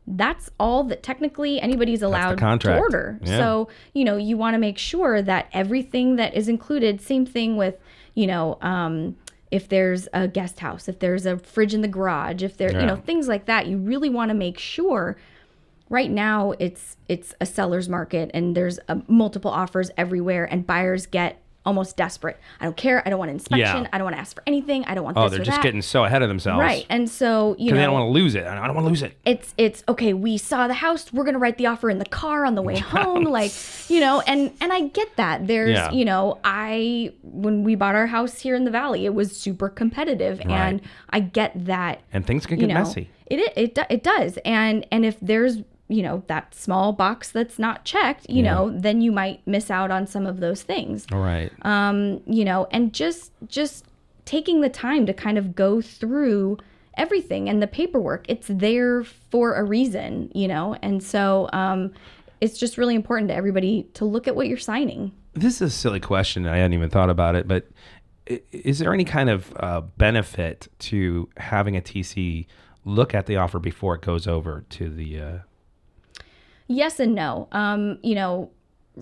that's all that technically anybody's allowed to order. Yeah. So, you want to make sure that everything that is included, same thing with, if there's a guest house, if there's a fridge in the garage, if there, things like that, you really want to make sure. Right now, it's a seller's market and there's multiple offers everywhere, and buyers get almost desperate. I don't care. I don't want an inspection. Yeah. I don't want to ask for anything. I don't want this or that. Oh, they're just getting so ahead of themselves. Right. And so, they don't want to lose it. I don't want to lose it. It's okay. We saw the house. We're going to write the offer in the car on the way home. And I get that. There's, when we bought our house here in the Valley, it was super competitive, and I get that. And things can get messy. It does. And if there's, that small box that's not checked, then you might miss out on some of those things. All right. And just taking the time to kind of go through everything and the paperwork. It's there for a reason, and so it's just really important to everybody to look at what you're signing. This is a silly question. I hadn't even thought about it, but is there any kind of benefit to having a TC look at the offer before it goes over to the... Yes and no.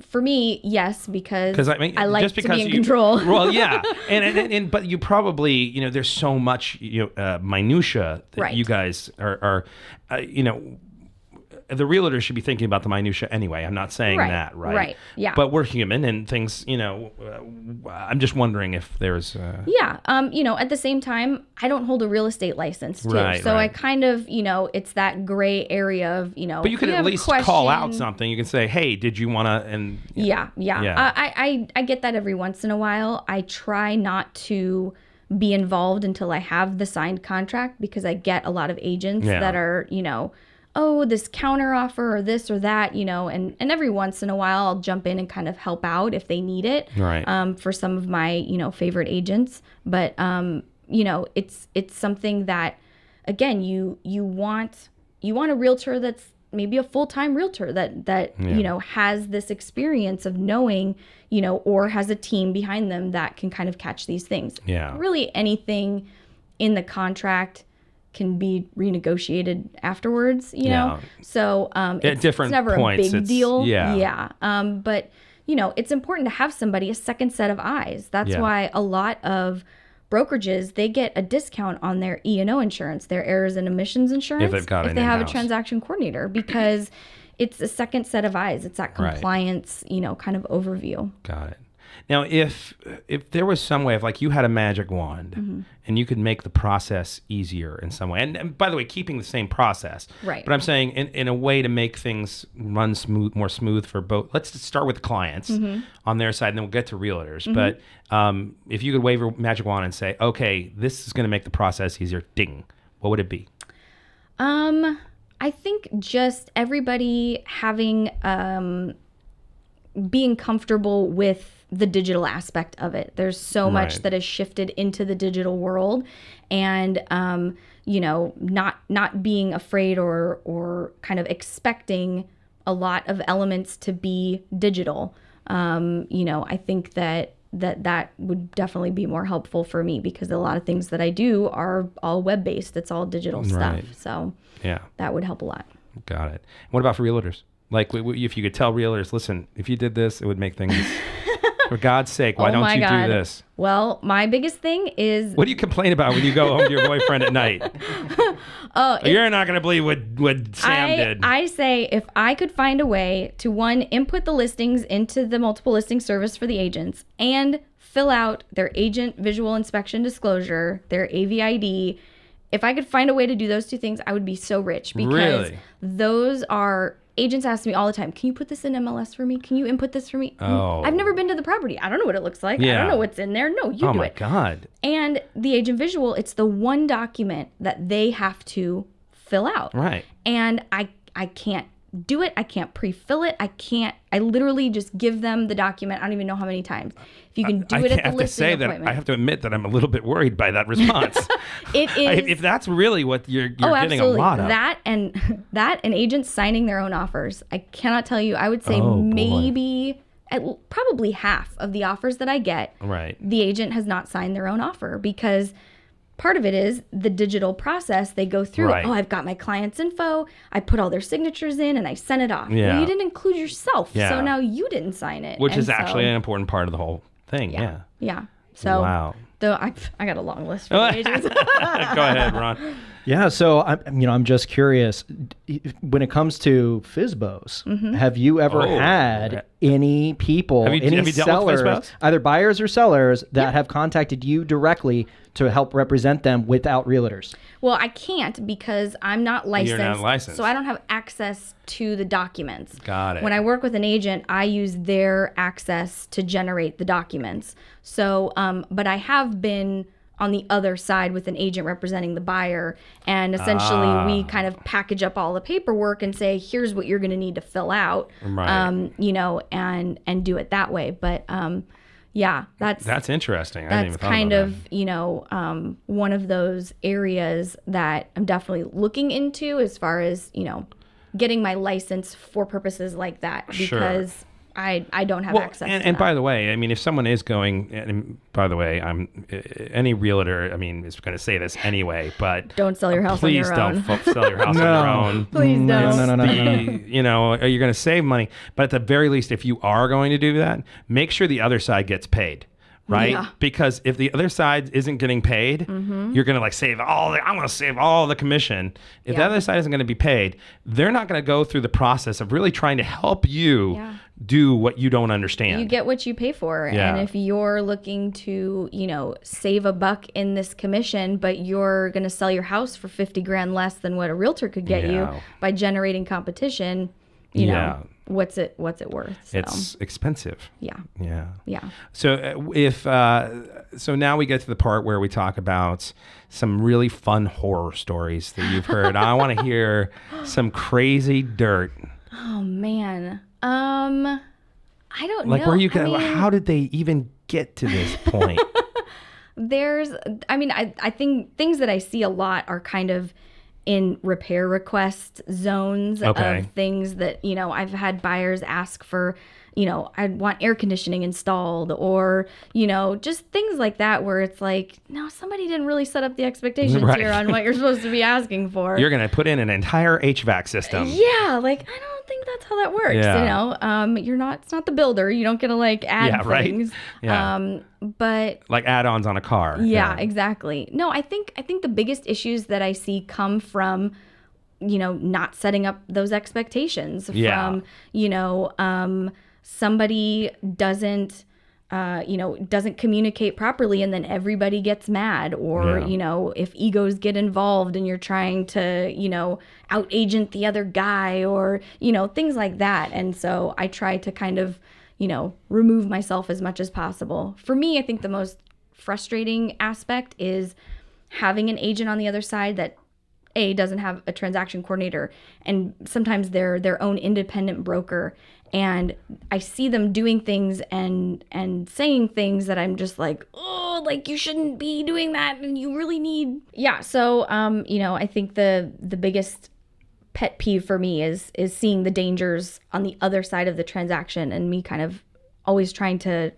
For me, yes, because I like just to because be in control. Well, yeah, and but you probably there's so much minutia that Right. you guys are the realtor should be thinking about the minutia anyway. I'm not saying Right, that, right? right, yeah. But we're human and things. I'm just wondering if there's. Yeah. At the same time, I don't hold a real estate license too. Right, so right. I kind of, it's that gray area of, But you if could at have a least call out question- something. You can say, "Hey, did you want to?" And Yeah. Yeah. I get that every once in a while. I try not to be involved until I have the signed contract because I get a lot of agents Yeah. that are, oh, this counter offer or this or that, and every once in a while I'll jump in and kind of help out if they need it. Right. For some of my, favorite agents. But, it's something that, again, you want a realtor that's maybe a full-time realtor that has this experience of knowing, or has a team behind them that can kind of catch these things. Yeah. Really anything in the contract can be renegotiated afterwards, Yeah. So it's different never points, a big it's- deal. yeah. Yeah. But it's important to have somebody, a second set of eyes. That's Yeah. why a lot of brokerages, they get a discount on their E&O insurance, their errors and omissions insurance, If they've got an they have a in-house. transaction coordinator, because it's a second set of eyes. It's that Right. compliance, kind of overview. Got it. Now, if there was some way, if like you had a magic wand Mm-hmm. and you could make the process easier in some way, and by the way, keeping the same process, Right. But I'm saying in a way to make things run more smooth for both. Let's just start with clients Mm-hmm. on their side, and then we'll get to realtors. But if you could wave a magic wand and say, okay, this is going to make the process easier, ding, what would it be? I think just everybody having being comfortable with the digital aspect of it. There's so much Right. that has shifted into the digital world, and not being afraid or kind of expecting a lot of elements to be digital. I think that would definitely be more helpful for me, because a lot of things that I do are all web-based. It's all digital stuff. Right. So Yeah, that would help a lot. got it. What about for realtors? Like, if you could tell realtors, listen, if you did this, it would make things. For God's sake, why Oh don't my you God. do this? Well, my biggest thing is What do you complain about when you go home to your boyfriend at night? You're not going to believe what Sam did. I say if I could find a way to, one, input the listings into the multiple listing service for the agents and fill out their agent visual inspection disclosure, their AVID. If I could find a way to do those two things, I would be so rich, because Really? those are, agents ask me all the time, can you put this in MLS for me? Can you input this for me? Oh. I've never been to the property. I don't know what it looks like. I Yeah. don't know what's in there. No, you Oh do my it. God. And the agent visual, it's the one document that they have to fill out. Right. And I can't do it. I can't pre-fill it. I literally just give them the document. I don't even know how many times. If you can do it at the have to listing say that appointment. I have to admit that I'm a little bit worried by that response. It is. If that's really what you're getting absolutely. a lot of. That and agents signing their own offers. I cannot tell you. I would say Oh, boy. maybe probably half of the offers that I get, Right. the agent has not signed their own offer, because part of it is the digital process. They go through, Right. oh, I've got my client's info. I put all their signatures in and I sent it off. Yeah. Well, you didn't include yourself. Yeah. So now you didn't sign it. Which And is so- actually an important part of the whole thing. Yeah. Yeah. So Wow. though I got a long list for the agents. Go ahead, Ron. Yeah, so I'm just curious. When it comes to FSBOs, Mm-hmm. have you ever Oh. had any people, Have you any dealt with sellers, FSBOs? either buyers or sellers, that have contacted you directly to help represent them without realtors? Well, I can't, because I'm not licensed. You're not licensed. So I don't have access to the documents. Got it. When I work with an agent, I use their access to generate the documents. So, but I have been on the other side with an agent representing the buyer, and essentially we kind of package up all the paperwork and say, here's what you're going to need to fill out, Right. and do it that way. But Yeah, That's interesting. I didn't that's even thought kind about of, you know, one of those areas that I'm definitely looking into as far as, you know, getting my license for purposes like that, Sure. because I don't have access to and that. by the way, I mean, if someone is going, and by the way, any realtor, I mean, is going to say this anyway, but Don't sell your house on please your don't own. sell your house on your own. Please don't. No. You know, you're going to save money, but at the very least, if you are going to do that, make sure the other side gets paid. Right? Yeah. Because if the other side isn't getting paid, you're going to like I'm going to save all the commission. If the Yeah. other side isn't going to be paid, they're not going to go through the process of really trying to help you do what you don't understand. You get what you pay for. Yeah. And if you're looking to, you know, save a buck in this commission, but you're going to sell your house for 50 grand less than what a realtor could get you by generating competition, you know, what's it worth? So, It's expensive. yeah. Yeah. So so now we get to the part where we talk about some really fun horror stories that you've heard. I want to hear some crazy dirt. Oh man. I don't Like know. where you I can, mean, how did they even get to this point? I think things that I see a lot are kind of in repair request zones Okay. of things that, you know, I've had buyers ask for, you know, I want air conditioning installed, or, you know, just things like that where it's like, no, somebody didn't really set up the expectations Right. here on what you're supposed to be asking for. You're going to put in an entire HVAC system. Yeah, like I don't think that's how that works. Yeah. You know, it's not the builder. You don't get to like add Yeah, right? things. Yeah. But Like add-ons on a car. yeah, exactly. No, I think the biggest issues that I see come from, you know, not setting up those expectations. Yeah. From, you know, somebody doesn't communicate properly, and then everybody gets mad, or, Yeah. you know, if egos get involved and you're trying to, you know, out agent the other guy, or, you know, things like that. And so I try to kind of, you know, remove myself as much as possible. For me, I think the most frustrating aspect is having an agent on the other side that doesn't have a transaction coordinator, and sometimes they're their own independent broker, and I see them doing things and saying things that I'm just like, oh, like you shouldn't be doing that, and you really need. Yeah. So you know, I think the biggest pet peeve for me is seeing the dangers on the other side of the transaction, and me kind of always trying to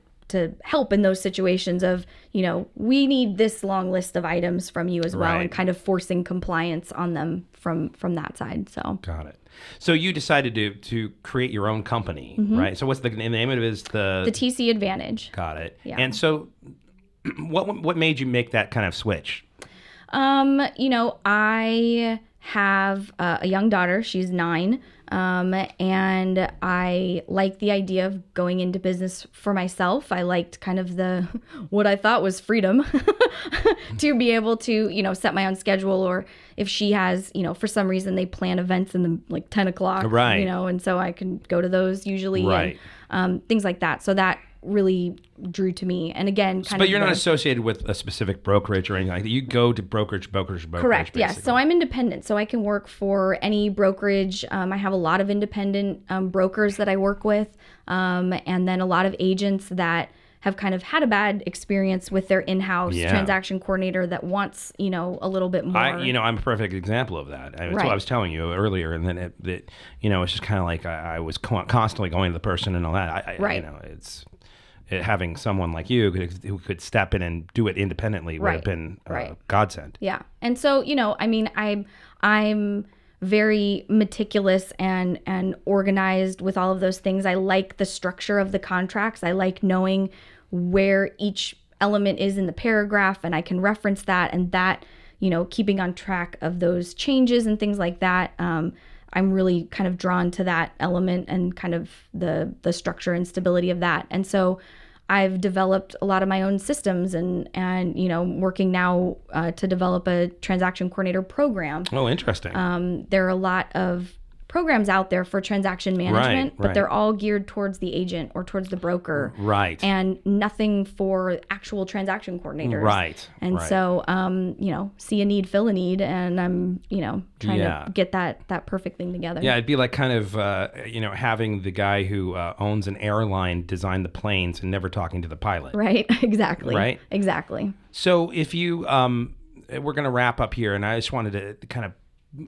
help in those situations of, you know, we need this long list of items from you as well, Right. and kind of forcing compliance on them from that side. So Got it. So you decided to create your own company, right? So what's the name of it? Is the TC Advantage. Got it. Yeah. And so what made you make that kind of switch? You know, I have a young daughter. She's 9. And I like the idea of going into business for myself. I liked kind of what I thought was freedom to be able to, you know, set my own schedule, or if she has, you know, for some reason they plan events in the like 10 o'clock, Right. you know, and so I can go to those usually, Right. and things like that. So that really drew to me. And again, But you're not associated with a specific brokerage or anything like that. You go to brokerage. Correct. Yes. basically. So I'm independent. So I can work for any brokerage. I have a lot of independent brokers that I work with, and then a lot of agents that have kind of had a bad experience with their in-house transaction coordinator that wants, you know, a little bit more. I'm a perfect example of that. That's what Right. I was telling you earlier, and then it's just kind of like I was constantly going to the person and all that. Right. You know, having someone like you who could step in and do it independently would have Right. been Right. godsend. Yeah. And so, you know, I mean, I'm very meticulous and organized with all of those things. I like the structure of the contracts. I like knowing where each element is in the paragraph, and I can reference that, and that, you know, keeping on track of those changes and things like that. I'm really kind of drawn to that element and kind of the structure and stability of that. And so I've developed a lot of my own systems, and you know, working now to develop a transaction coordinator program. Oh, interesting. There are a lot of programs out there for transaction management, Right, but right. they're all geared towards the agent or towards the broker. Right. And nothing for actual transaction coordinators. Right, And right. so, see a need, fill a need, and I'm, trying Yeah. to get that perfect thing together. Yeah, it'd be like kind of, having the guy who owns an airline design the planes and never talking to the pilot. Right. Exactly. Right? Exactly. So if you, we're going to wrap up here, and I just wanted to kind of,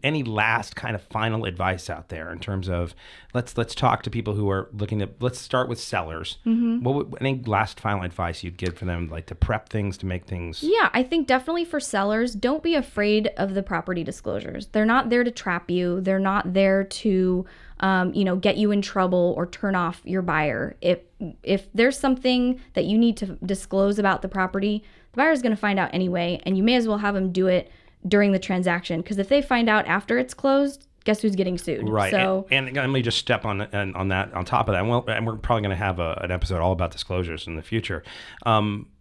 any last kind of final advice out there in terms of, let's talk to people who are looking to, let's start with sellers. Any last final advice you'd give for them, like to prep things, to make things? Yeah, I think definitely for sellers, don't be afraid of the property disclosures. They're not there to trap you. They're not there to, get you in trouble or turn off your buyer. If there's something that you need to disclose about the property, the buyer's going to find out anyway, and you may as well have them do it during the transaction, because if they find out after it's closed, guess who's getting sued? Right. So, and let me just step on that, on top of that. Well, and we're probably going to have an episode all about disclosures in the future.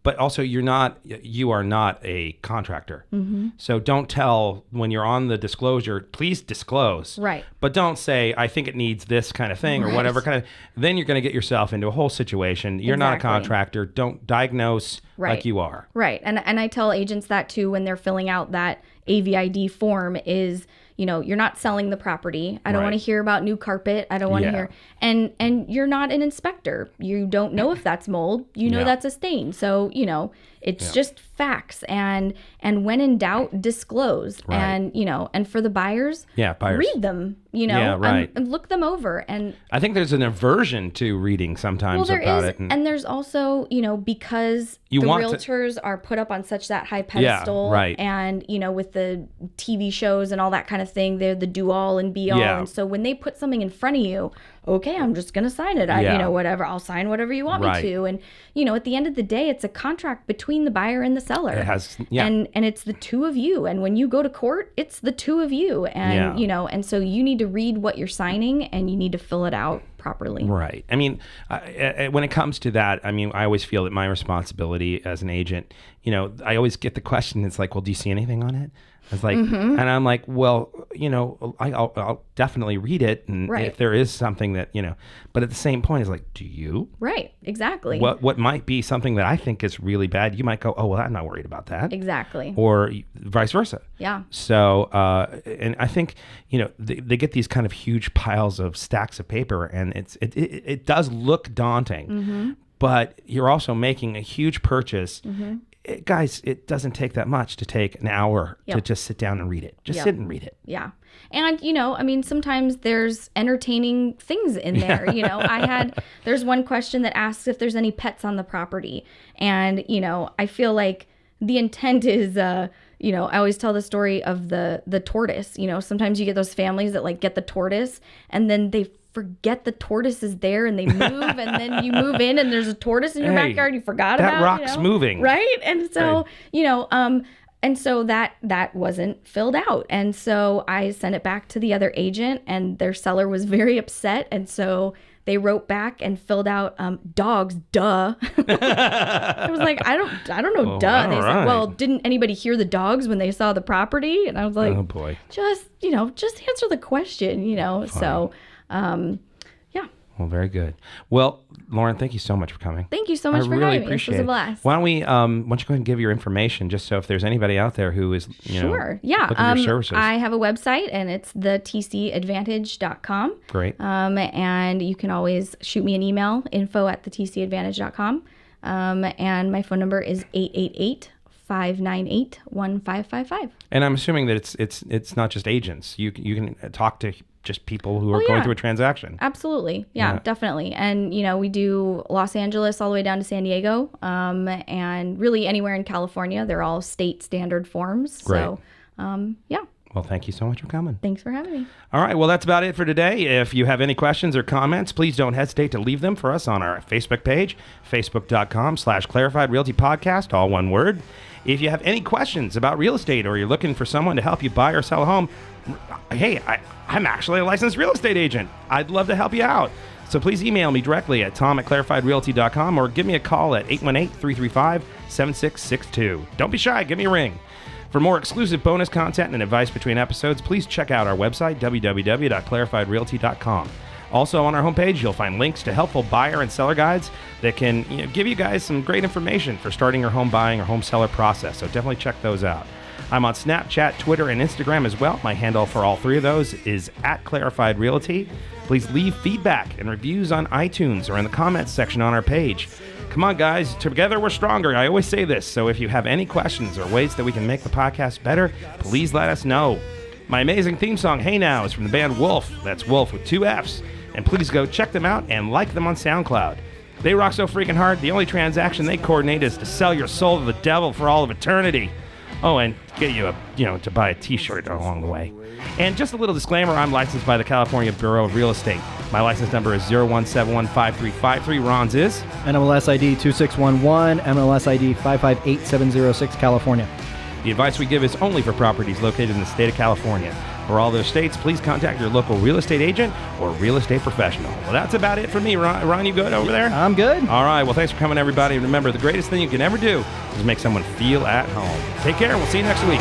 But also, you are not a contractor. So don't tell when you're on the disclosure, please disclose. Right. But don't say, I think it needs this kind of thing or whatever kind of. Then you're going to get yourself into a whole situation. You're not a Exactly. contractor. Don't diagnose Right. like you are. Right. And I tell agents that too when they're filling out that AVID form is, you're not selling the property. I don't Right. want to hear about new carpet. I don't want to Yeah. hear. And you're not an inspector. You don't know if that's mold. You know Yeah. that's a stain. So, it's just facts. And when in doubt, disclose. Right. And for the buyers, Buyers. read them, Yeah, right. and look them over. And I think there's an aversion to reading sometimes there about is, it. and there's also, because You the want to- realtors are put up on such that high pedestal, right. and with the TV shows and all that kind of thing, they're the do all and be all, Yeah. and so when they put something in front of you, okay, I'm just gonna sign it. Yeah. Whatever, I'll sign whatever you want Right. me to, and at the end of the day, it's a contract between the buyer and the seller. It has- yeah. and it's the two of you, and when you go to court, it's the two of you, and Yeah. and so you need to read what you're signing, and you need to fill it out properly. Right. I mean, when it comes to that, I mean, I always feel that my responsibility as an agent, I always get the question. It's like, well, do you see anything on it? It's like, and I'm like, well, I'll definitely read it, and Right. if there is something that, but at the same point, it's like, do you? Right. Exactly. What might be something that I think is really bad? You might go, oh, well, I'm not worried about that. Exactly. Or vice versa. Yeah. So, and I think, they get these kind of huge piles of stacks of paper, and it does look daunting, but you're also making a huge purchase. Guys, it doesn't take that much to take an hour to Yep. just sit down and read it. Just Yep. sit and read it. Yeah. And, sometimes there's entertaining things in there. There's one question that asks if there's any pets on the property. And, I feel like the intent is, I always tell the story of the tortoise. Sometimes you get those families that get the tortoise and then they forget the tortoise is there and they move and then you move in and there's a tortoise in your Hey, backyard you forgot that about. rock's moving. Right? And so, Right. and so that wasn't filled out. And so I sent it back to the other agent and their seller was very upset. And so they wrote back and filled out dogs, duh. I was like, I don't know, duh. all They right. said, well, didn't anybody hear the dogs when they saw the property? And I was like, Oh, boy. just answer the question, So, yeah. Well, very good. Well, Lauren, thank you so much for coming. Thank you so much I for really having me. This appreciate was a it. blast. Why don't you go ahead and give your information, just so if there's anybody out there who is, Sure. Yeah. looking for your services. I have a website and it's thetcadvantage.com. Great. And you can always shoot me an email, info@thetcadvantage.com. And my phone number is 888-598-1555. And I'm assuming that it's not just agents. You can talk to just people who are yeah. going through a transaction. Absolutely. Yeah, definitely. And, we do Los Angeles all the way down to San Diego, and really anywhere in California. They're all state standard forms. Great. So, yeah. Well, thank you so much for coming. Thanks for having me. All right. Well, that's about it for today. If you have any questions or comments, please don't hesitate to leave them for us on our Facebook page, facebook.com/Clarified Realty Podcast, all one word. If you have any questions about real estate or you're looking for someone to help you buy or sell a home, hey, I'm actually a licensed real estate agent. I'd love to help you out. So please email me directly at tom@clarifiedrealty.com or give me a call at 818-335-7662. Don't be shy. Give me a ring. For more exclusive bonus content and advice between episodes, please check out our website, www.clarifiedrealty.com. Also on our homepage, you'll find links to helpful buyer and seller guides that can give you guys some great information for starting your home buying or home seller process. So definitely check those out. I'm on Snapchat, Twitter, and Instagram as well. My handle for all three of those is @ClarifiedRealty. Please leave feedback and reviews on iTunes or in the comments section on our page. Come on, guys. Together we're stronger. I always say this. So if you have any questions or ways that we can make the podcast better, please let us know. My amazing theme song, Hey Now, is from the band Wolf. That's Wolf with 2 Fs. And please go check them out and like them on SoundCloud. They rock so freaking hard, the only transaction they coordinate is to sell your soul to the devil for all of eternity. Oh, and get you to buy a t-shirt along the way. And just a little disclaimer, I'm licensed by the California Bureau of Real Estate. My license number is 01715353. Ron's is? NMLS ID 2611, MLS ID 558706, California. The advice we give is only for properties located in the state of California. For all those states, please contact your local real estate agent or real estate professional. Well, that's about it for me. Ron, you good over there? I'm good. All right. Well, thanks for coming, everybody. And remember, the greatest thing you can ever do is make someone feel at home. Take care, and we'll see you next week.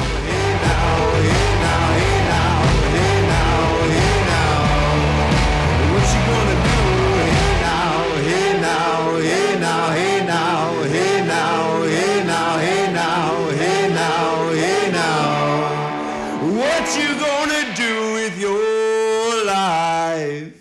What you gonna do with your life?